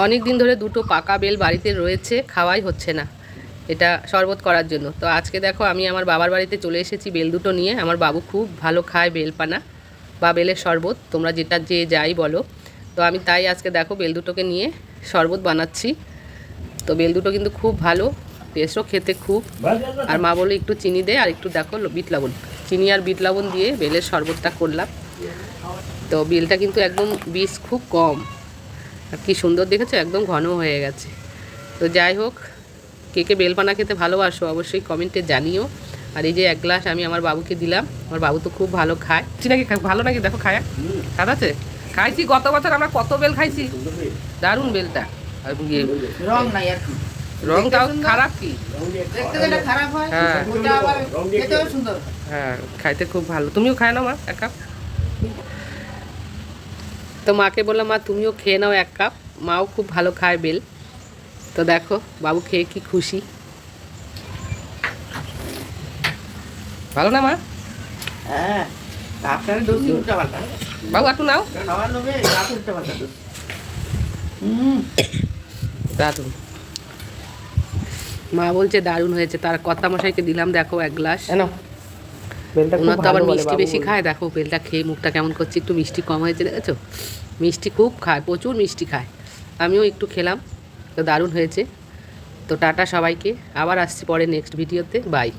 অনেক দিন ধরে দুটো পাকা বেল বাড়িতে রয়েছে, খাওয়াই হচ্ছে না এটা শরবত করার জন্য। তো আজকে দেখো আমি আমার বাবার বাড়িতে চলে এসেছি বেল দুটো নিয়ে। আমার বাবু খুব ভালো খায় বেলপানা বা বেলের শরবত, তোমরা যেটা যে যাই বলো। তো আমি তাই আজকে দেখো বেল দুটোকে নিয়ে শরবত বানাচ্ছি। তো বেল দুটো কিন্তু খুব ভালো, টেস্টও খেতে খুব। আর মা বলে একটু চিনি দে আর একটু দেখো বিট লবণ, চিনি আর বিট লবণ দিয়ে বেলের শরবতটা করলাম। তো বেলটা কিন্তু একদম বীজ খুব কম, আর কি সুন্দর দেখেছো, একদম ঘন হয়ে গেছে। তো যাই হোক, কে কে বেলপানা খেতে ভালোবাসো অবশ্যই কমেন্টে জানিও। আর এই যে এক গ্লাস আমি আমার বাবুকে দিলাম, আমার বাবু তো খুব ভালো খায়। নাকি ভালো নাকি দেখো খায়, স্বাদ আছে। খাইছি গত বছর আমরা কত বেল খাইছি, দারুণ বেলটা। আর রং নাই আর কি, রংটাও খারাপ কি, দেখতে গেলে খারাপ হয়, হ্যাঁ ওটা আবার খেতেও সুন্দর। হ্যাঁ খাইতে খুব ভালো। তুমিও খায় নাও মা এক কাপ। তো মাকে বললাম মা তুমিও খেয়ে নাও এক কাপ, মাও খুব ভালো খায় বেল। তো দেখো বাবু খেয়ে কি খুশি, ভালো না মা? হ্যাঁ, আপনার দোষী উল্টা পাল্টা, বাবু একটু নাও। খাওয়ার লোভে উল্টা পাল্টা দোষ। দারুণ, মা বলছে দারুণ হয়েছে। তার কর্তা মশাইকে দিলাম দেখো এক গ্লাস। ওনার তো আবার মিষ্টি বেশি খায়, দেখো বেলটা খেয়ে মুখটা কেমন করছে, একটু মিষ্টি কম হয়েছে দেখেছো। মিষ্টি খুব খায়, প্রচুর মিষ্টি খায়। আমিও একটু খেলাম, তো দারুণ হয়েছে। তো টাটা সবাইকে, আবার আসছি পরে নেক্সট ভিডিওতে, বাই।